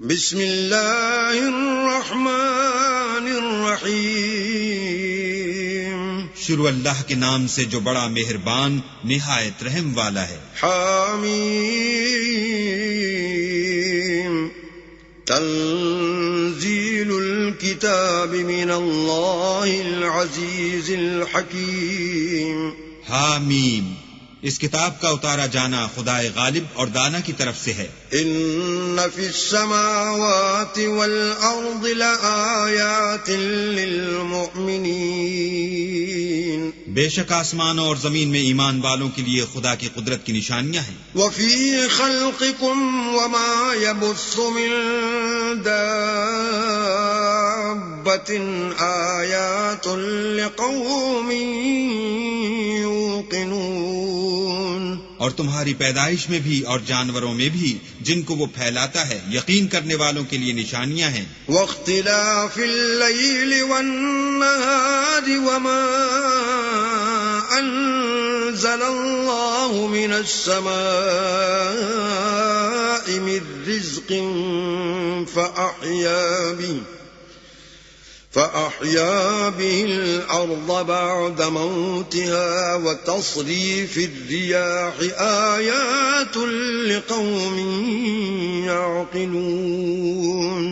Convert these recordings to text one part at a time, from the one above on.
بسم اللہ الرحمن الرحیم، شروع اللہ کے نام سے جو بڑا مہربان نہایت رحم والا ہے۔ حامیم، تنزیل الکتاب من اللہ العزیز الحکیم۔ حامیم، اس کتاب کا اتارا جانا خدائے غالب اور دانا کی طرف سے ہے۔ ان فی السماوات والارض لآیات للمؤمنین، بے شک آسمانوں اور زمین میں ایمان والوں کے لیے خدا کی قدرت کی نشانیاں ہیں۔ وفی خلقکم وما یبث من دابۃ آیات لقوم یوقنون، اور تمہاری پیدائش میں بھی اور جانوروں میں بھی جن کو وہ پھیلاتا ہے یقین کرنے والوں کے لیے نشانیاں ہیں۔ واختلاف اللیل والنہار وما انزل اللہ من السماء من رزق فأحيا به الأرض بعد موتها وتصريف الرياح آيات لقوم يعقلون۔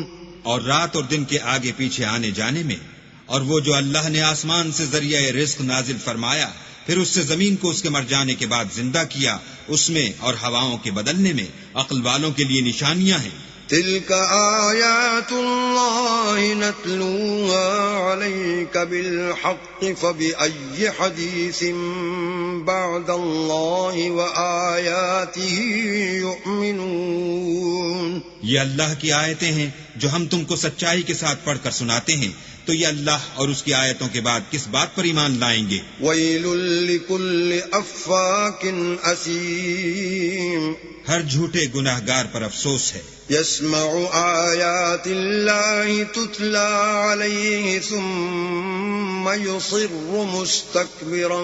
اور رات اور دن کے آگے پیچھے آنے جانے میں، اور وہ جو اللہ نے آسمان سے ذریعہ رزق نازل فرمایا پھر اس سے زمین کو اس کے مر جانے کے بعد زندہ کیا، اس میں اور ہواؤں کے بدلنے میں عقل والوں کے لیے نشانیاں ہیں۔ تلك آیات اللہ نتلوها علیک بالحق فبأي حدیث بعد اللہ وآیاتہ یؤمنون۔ یہ اللہ کی آیتیں ہیں جو ہم تم کو سچائی کے ساتھ پڑھ کر سناتے ہیں، تو یہ اللہ اور اس کی آیتوں کے بعد کس بات پر ایمان لائیں گے؟ ویل لکل افاک اثیم، ہر جھوٹے گناہگار پر افسوس ہے۔ یسمع آیات اللہ تتلی علیہ ثم یصر مستکبرا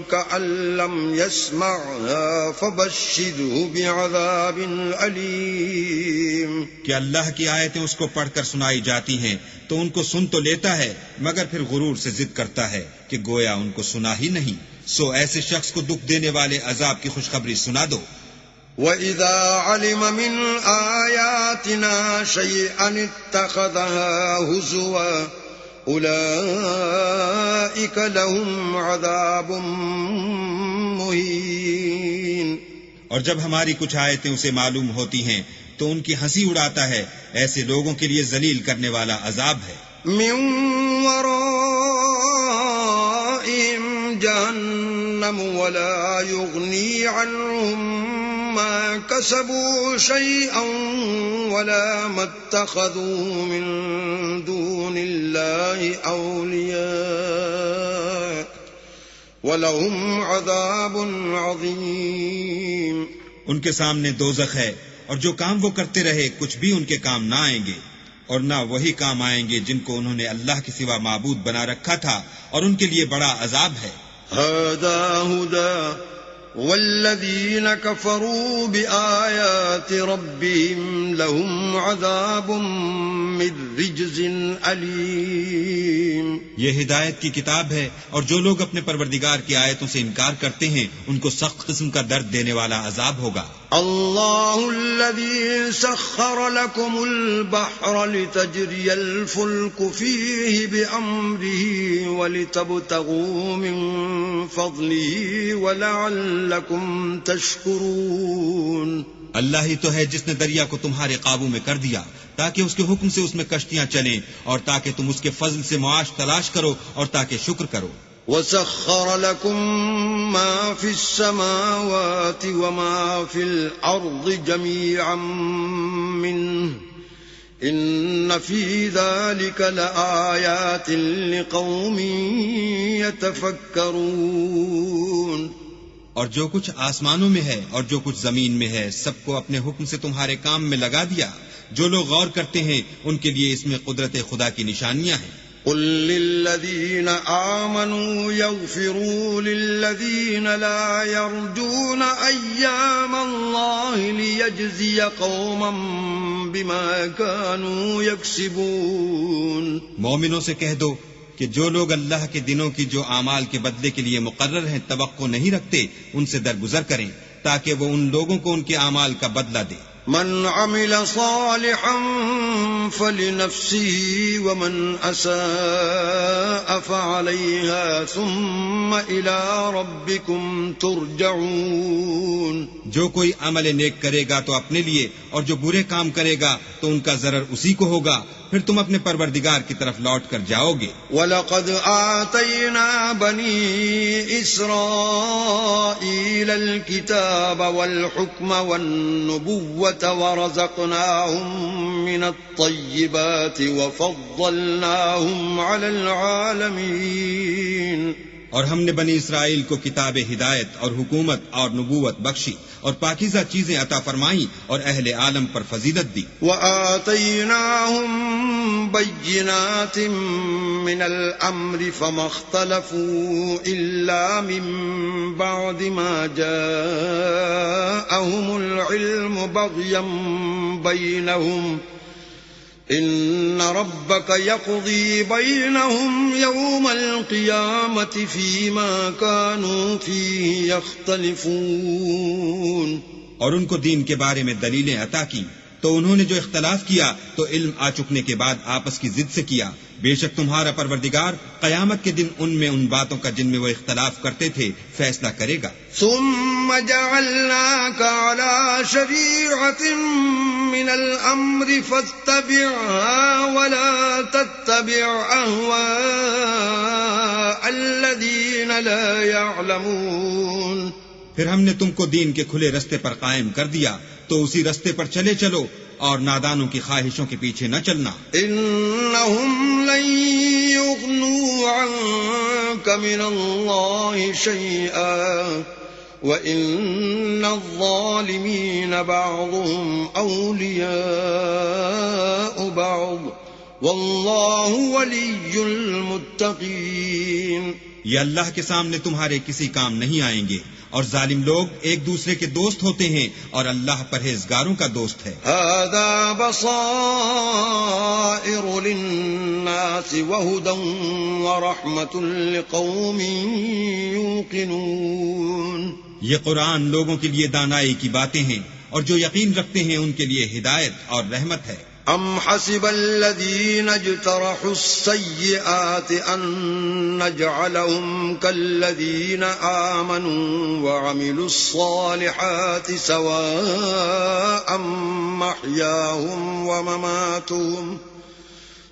کأن لم یسمعها فبشرہ بعذاب علیم۔ کہ اللہ کی آیتیں اس کو پڑھ کر سنائی جاتی ہیں تو ان کو سن تو لیتا ہے مگر پھر غرور سے ضد کرتا ہے کہ گویا ان کو سنا ہی نہیں، سو ایسے شخص کو دکھ دینے والے عذاب کی خوشخبری سنا دو۔ وَإِذَا عَلِمَ مِنْ آيَاتِنَا شَيْئًا اتَّخَذَهَا هُزُوًا أُولَئِكَ لَهُمْ عَذَابٌ مُهِينٌ۔ اور جب ہماری کچھ آیتیں اسے معلوم ہوتی ہیں تو ان کی ہنسی اڑاتا ہے، ایسے لوگوں کے لیے ذلیل کرنے والا عذاب ہے۔ مِنْ وَرَائِهِمْ جَهَنَّمُ وَلَا يُغْنِي عَنْهُمْ ما كسبوا شيئا ولا ما اتخذوا من دون الله أولياء ولهم عذاب عظيم۔ ان کے سامنے دوزخ ہے، اور جو کام وہ کرتے رہے کچھ بھی ان کے کام نہ آئیں گے، اور نہ وہی کام آئیں گے جن کو انہوں نے اللہ کے سوا معبود بنا رکھا تھا، اور ان کے لیے بڑا عذاب ہے۔ هذا هدى والذین کفروا بآیات ربهم لهم عذاب من رجز علیم۔ یہ ہدایت کی کتاب ہے، اور جو لوگ اپنے پروردگار کی آیتوں سے انکار کرتے ہیں ان کو سخت قسم کا درد دینے والا عذاب ہوگا۔ اللہ الذی سخر لکم البحر لتجری الفلک فیہ بامرہ ولتبتغوا من فضلہ ولعلکم تشکرون۔ اللہ ہی تو ہے جس نے دریا کو تمہارے قابو میں کر دیا تاکہ اس کے حکم سے اس میں کشتیاں چلیں، اور تاکہ تم اس کے فضل سے معاش تلاش کرو اور تاکہ شکر کرو۔ وَسَخَّرَ لَكُم مَّا فِي السَّمَاوَاتِ وَمَا فِي الْأَرْضِ جَمِيعًا مِّنْهُ إِنَّ فِي ذَلِكَ لَآيَاتٍ لِقَوْمٍ يَتَفَكَّرُونَ۔ اور جو کچھ آسمانوں میں ہے اور جو کچھ زمین میں ہے سب کو اپنے حکم سے تمہارے کام میں لگا دیا، جو لوگ غور کرتے ہیں ان کے لیے اس میں قدرت خدا کی نشانیاں ہیں۔ قل للذين آمنوا يغفروا للذين لا يرجون أيام الله ليجزي قوما بما كانوا يكسبون. مومنوں سے کہہ دو کہ جو لوگ اللہ کے دنوں کی جو اعمال کے بدلے کے لیے مقرر ہیں توقع نہیں رکھتے ان سے درگزر کریں تاکہ وہ ان لوگوں کو ان کے اعمال کا بدلہ دے. من عمل صالحا فلنفسه ومن أساء فعليها ثم إلى ربكم ترجعون. جو کوئی عمل نیک کرے گا تو اپنے لیے اور جو برے کام کرے گا تو ان کا ضرر اسی کو ہوگا پھر تم اپنے پروردگار کی طرف لوٹ کر جاؤ گے. وَلَقَدْ آتَيْنَا بَنِي إِسْرَائِيلَ الْكِتَابَ وَالْحُكْمَ وَالنُّبُوَّةَ وَرَزَقْنَاهُمْ مِنَ الطَّيِّبَاتِ وَفَضَّلْنَاهُمْ عَلَى الْعَالَمِينَ. اور ہم نے بنی اسرائیل کو کتاب ہدایت اور حکومت اور نبوت بخشی اور پاکیزہ چیزیں عطا فرمائیں اور اہل عالم پر فضیلت دی. وَآتَيْنَاهُمْ بَيِّنَاتٍ مِّنَ الْأَمْرِ فَمَا اخْتَلَفُوا إِلَّا مِن بَعْدِ مَا جَاءَهُمُ الْعِلْمُ بَغْيًا بَيْنَهُمْ إِنَّ رَبَّكَ يَقْضِي بَيْنَهُمْ يَوْمَ الْقِيَامَةِ فِيمَا كَانُوا فِيهِ يَخْتَلِفُونَ. اور ان کو دین کے بارے میں دلیلیں عطا کی تو انہوں نے جو اختلاف کیا تو علم آ چکنے کے بعد آپس کی ضد سے کیا. بے شک تمہارا پروردگار قیامت کے دن ان میں ان باتوں کا جن میں وہ اختلاف کرتے تھے فیصلہ کرے گا. ثم جعلناك على شريعة من الأمر فاتبعها ولا تتبع أهواء الذين لا يعلمون. پھر ہم نے تم کو دین کے کھلے رستے پر قائم کر دیا تو اسی رستے پر چلے چلو اور نادانوں کی خواہشوں کے پیچھے نہ چلنا. إنهم لن يغنوا عنك من الله شيئا وَإِنَّ الظَّالِمِينَ بَعْضُهُمْ أَوْلِيَاءُ بَعْضٍ وَاللَّهُ وَلِيُّ الْمُتَّقِينَ. یہ اللہ کے سامنے تمہارے کسی کام نہیں آئیں گے اور ظالم لوگ ایک دوسرے کے دوست ہوتے ہیں اور اللہ پرہیزگاروں کا دوست ہے. هَذَا بَصَائِرُ لِلنَّاسِ وَهُدًى وَرَحْمَةٌ لِقَوْمٍ يُوقِنُونَ. یہ قرآن لوگوں کے لیے دانائی کی باتیں ہیں اور جو یقین رکھتے ہیں ان کے لیے ہدایت اور رحمت ہے. ام حسب الذين اجترحوا السيئات ان نجعلهم كالذين آمنوا وعملوا الصالحات سواء محياهم ومماتهم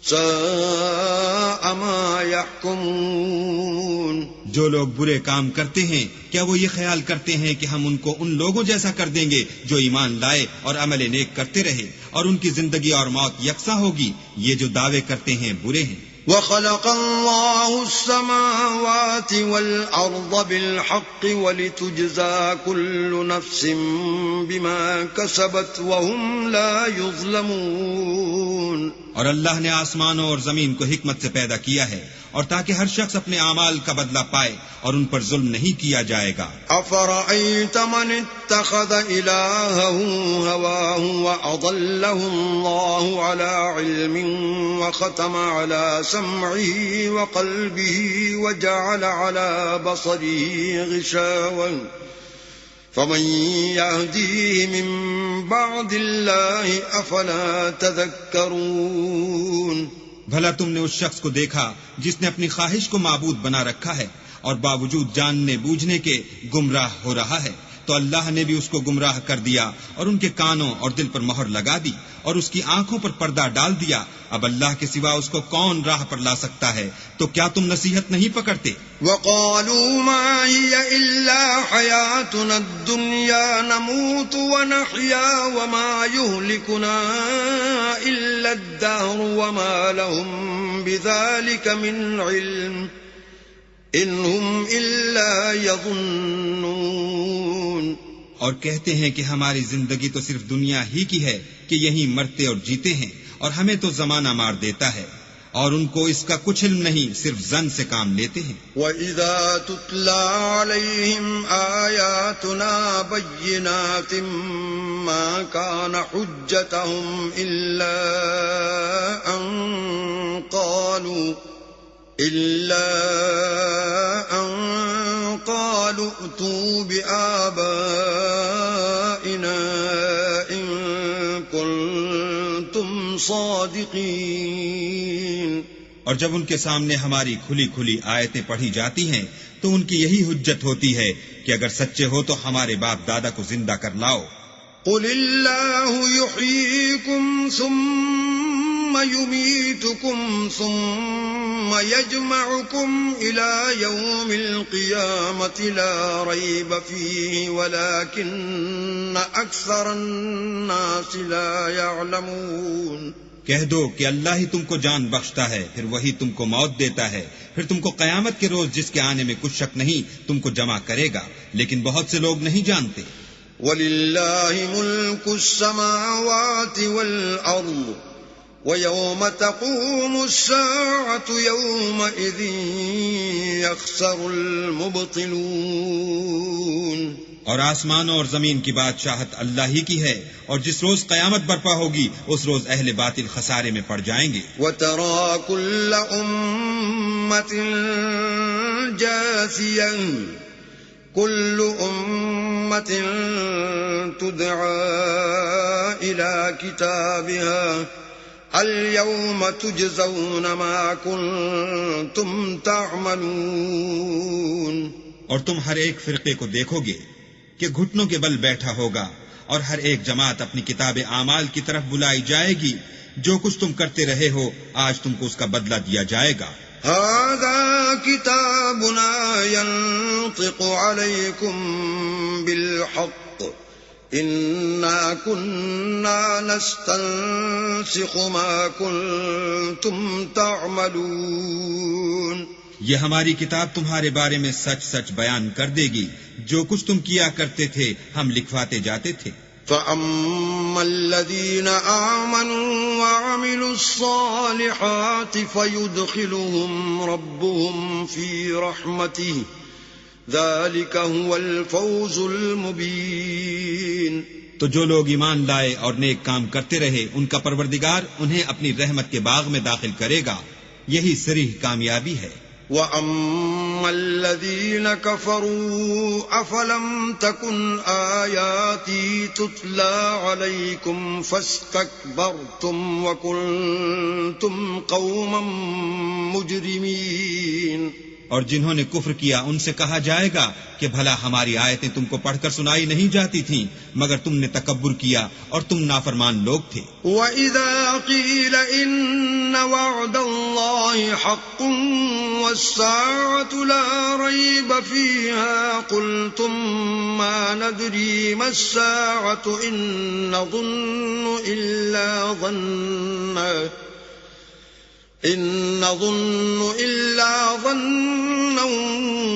ساء ما يحكمون. جو لوگ برے کام کرتے ہیں کیا وہ یہ خیال کرتے ہیں کہ ہم ان کو ان لوگوں جیسا کر دیں گے جو ایمان لائے اور عمل نیک کرتے رہے اور ان کی زندگی اور موت یکساں ہوگی؟ یہ جو دعوے کرتے ہیں برے ہیں. وَخَلَقَ اللَّهُ السَّمَاوَاتِ وَالْأَرْضَ بِالْحَقِّ وَلِتُجْزَى كُلُّ نَفْسٍ بِمَا كَسَبَتْ وَهُمْ لَا يُظْلَمُونَ. اور اللہ نے آسمانوں اور زمین کو حکمت سے پیدا کیا ہے اور تاکہ ہر شخص اپنے اعمال کا بدلہ پائے اور ان پر ظلم نہیں کیا جائے گا. أَفَرَأَيْتَ مَنِ اتَّخَذَ إِلَٰهَهُ هَوَاهُ وَأَضَلَّهُ اللَّهُ عَلَىٰ عِلْمٍ وَخَتَمَ عَلَىٰ سَمْعِهِ وَقَلْبِهِ وَجَعَلَ عَلَىٰ بَصَرِهِ غِشَاوَةً فَمَن يَهْدِيهِ مِن بَعْدِ اللَّهِ أَفَلَا تَذَكَّرُونَ. بھلا تم نے اس شخص کو دیکھا جس نے اپنی خواہش کو معبود بنا رکھا ہے اور باوجود جاننے بوجھنے کے گمراہ ہو رہا ہے؟ تو اللہ نے بھی اس کو گمراہ کر دیا اور ان کے کانوں اور دل پر مہر لگا دی اور اس کی آنکھوں پر پردہ ڈال دیا. اب اللہ کے سوا اس کو کون راہ پر لا سکتا ہے؟ تو کیا تم نصیحت نہیں پکڑتے؟ وَقَالُوا مَا هِيَ إِلَّا حَيَاتُنَا الدُّنْيَا نَمُوتُ وَنَحْيَا وَمَا يُهْلِكُنَا إِلَّا الدَّهْرُ وَمَا لَهُم بِذَلِكَ مِنْ عِلْمٍ إِنْ هُمْ إِلَّا يَظُنُّونَ. اور کہتے ہیں کہ ہماری زندگی تو صرف دنیا ہی کی ہے کہ یہیں مرتے اور جیتے ہیں اور ہمیں تو زمانہ مار دیتا ہے اور ان کو اس کا کچھ علم نہیں، صرف ظن سے کام لیتے ہیں۔ وَإِذَا تُتْلَى عَلَيْهِمْ آيَاتُنَا بَيِّنَاتٍ مَا كَانَ حُجَّتَهُمْ إِلَّا أَن قَالُوا ائْتُوا بِآبَائِنَا إِن كُنتُمْ صَادِقِينَ۔ اور جب ان کے سامنے ہماری کھلی کھلی آیتیں پڑھی جاتی ہیں تو ان کی یہی حجت ہوتی ہے کہ اگر سچے ہو تو ہمارے باپ دادا کو زندہ کر لاؤ۔ قُلِ اللَّهُ يُحْيِيكُمْ ثُمَّ يُمِيتُكُمْ ثُمَّ يَجْمَعُكُمْ إِلَى يَوْمِ الْقِيَامَةِ لَا رَيْبَ فِيهِ وَلَكِنَّ أَكْثَرَ النَّاسِ لَا يَعْلَمُونَ۔ کہہ دو کہ اللہ ہی تم کو جان بخشتا ہے، پھر وہی تم کو موت دیتا ہے، پھر تم کو قیامت کے روز جس کے آنے میں کچھ شک نہیں تم کو جمع کرے گا، لیکن بہت سے لوگ نہیں جانتے۔ وَلِلَّهِ مُلْكُ السَّمَاوَاتِ وَالْأَرْضِ وَيَوْمَ تَقُومُ السَّاعَةُ يَوْمَئِذٍ يَخْسَرُ الْمُبْطِلُونَ۔ اور آسمانوں اور زمین کی بادشاہت اللہ ہی کی ہے، اور جس روز قیامت برپا ہوگی اس روز اہل باطل خسارے میں پڑ جائیں گے۔ وَتَرَى كُلَّ أُمَّةٍ جَاثِيَةً كُلُّ أُمَّةٍ تُدْعَى إِلَى كِتَابِهَا الْيَوْمَ تُجْزَوْنَ مَا كُنتُمْ تَعْمَلُونَ۔ اور تم ہر ایک فرقے کو دیکھو گے کہ گھٹنوں کے بل بیٹھا ہوگا، اور ہر ایک جماعت اپنی کتاب اعمال کی طرف بلائی جائے گی، جو کچھ تم کرتے رہے ہو آج تم کو اس کا بدلہ دیا جائے گا۔ هذا كتابنا ينطق عليكم بالحق إنا كنا نستنسخ ما كنتم تعملون۔ یہ ہماری کتاب تمہارے بارے میں سچ سچ بیان کر دے گی، جو کچھ تم کیا کرتے تھے ہم لکھواتے جاتے تھے۔ فَأَمَّا الَّذِينَ آمَنُوا وَعَمِلُوا الصَّالِحَاتِ فَيُدْخِلُهُمْ رَبُّهُمْ فِي رَحْمَتِهِ ذَلِكَ هُوَ الْفَوْزُ الْمُبِينُ۔ تو جو لوگ ایمان لائے اور نیک کام کرتے رہے ان کا پروردگار انہیں اپنی رحمت کے باغ میں داخل کرے گا، یہی صریح کامیابی ہے۔ وَأَمَّا الَّذِينَ كَفَرُوا أَفَلَمْ تَكُنْ آيَاتِي تُتْلَى عَلَيْكُمْ فَاسْتَكْبَرْتُمْ وَكُنْتُمْ قَوْمًا مُجْرِمِينَ۔ اور جنہوں نے کفر کیا ان سے کہا جائے گا کہ بھلا ہماری آیتیں تم کو پڑھ کر سنائی نہیں جاتی تھیں، مگر تم نے تکبر کیا اور تم نافرمان لوگ تھے۔ وَإِذَا قِيلَ إِنَّ وَعْدَ اللَّهِ حَقٌّ وَالسَّاعَةُ لَا رَيْبَ فِيهَا قُلْتُمْ مَا نَدْرِي مَا السَّاعَةُ إِن نَّظُنُّ إِلَّا ظَنًّا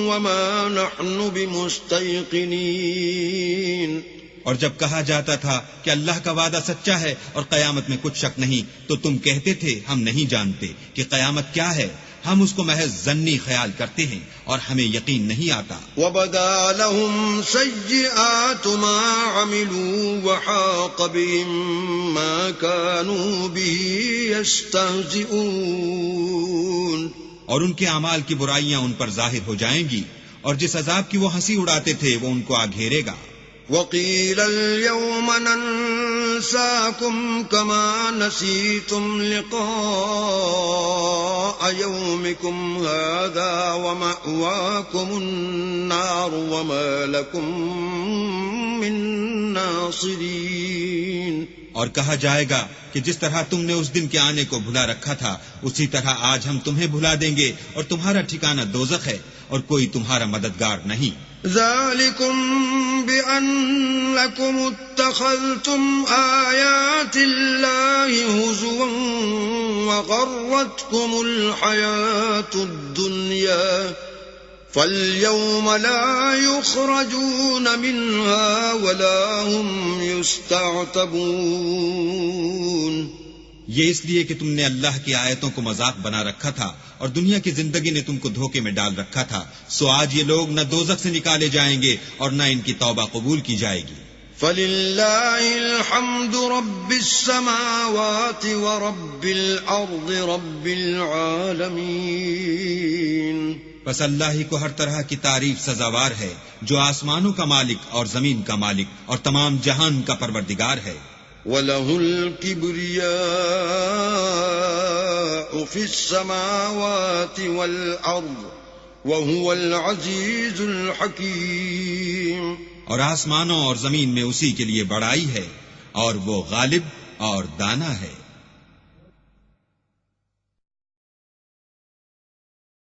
وَمَا نَحْنُ بِمُسْتَيْقِنِينَ۔ اور جب کہا جاتا تھا کہ اللہ کا وعدہ سچا ہے اور قیامت میں کچھ شک نہیں تو تم کہتے تھے ہم نہیں جانتے کہ قیامت کیا ہے، ہم اس کو محض ظنی خیال کرتے ہیں اور ہمیں یقین نہیں آتا۔ وَبَدَا لَهُمْ سَيِّئَاتُ مَا عَمِلُوا وَحَاقَ بِهِم مَّا كَانُوا بِهِ يَسْتَهْزِئُونَ۔ اور ان کے اعمال کی برائیاں ان پر ظاہر ہو جائیں گی، اور جس عذاب کی وہ ہنسی اڑاتے تھے وہ ان کو آ گھیرے گا۔ وَقِيلَ الْيَوْمَ نَنسَاكُمْ كَمَا نَسِيتُمْ لِقَاءَ يَوْمِكُمْ هَذَا وَمَأْوَاكُمُ النَّارُ وَمَا لَكُمْ مِن نَاصِرِينَ۔ اور کہا جائے گا کہ جس طرح تم نے اس دن کے آنے کو بھلا رکھا تھا اسی طرح آج ہم تمہیں بھلا دیں گے، اور تمہارا ٹھکانہ دوزخ ہے اور کوئی تمہارا مددگار نہیں۔ ذَلِكُمْ بِأَنَّكُمُ اتَّخَذْتُمْ آيَاتِ اللَّهِ هُزُوًا وَغَرَّتْكُمُ الْحَيَاةُ الدُّنْيَا فَالْيَوْمَ لَا يُخْرَجُونَ مِنْهَا وَلَا هُمْ يُسْتَعْتَبُونَ۔ یہ اس لیے کہ تم نے اللہ کی آیتوں کو مذاق بنا رکھا تھا اور دنیا کی زندگی نے تم کو دھوکے میں ڈال رکھا تھا، سو آج یہ لوگ نہ دوزخ سے نکالے جائیں گے اور نہ ان کی توبہ قبول کی جائے گی۔ فَلِلَّهِ الْحَمْدُ رَبِّ السَّمَاوَاتِ وَرَبِّ الْأَرْضِ رَبِّ الْعَالَمِينَ۔ بس اللہ ہی کو ہر طرح کی تعریف سزاوار ہے، جو آسمانوں کا مالک اور زمین کا مالک اور تمام جہان کا پروردگار ہے۔ وَلَهُ الْكِبْرِيَاءُ فِي السَّمَاوَاتِ وَالْأَرْضِ وَهُوَ الْعَزِيزُ الْحَكِيمُ۔ اور آسمانوں اور زمین میں اسی کے لیے بڑائی ہے اور وہ غالب اور دانا ہے۔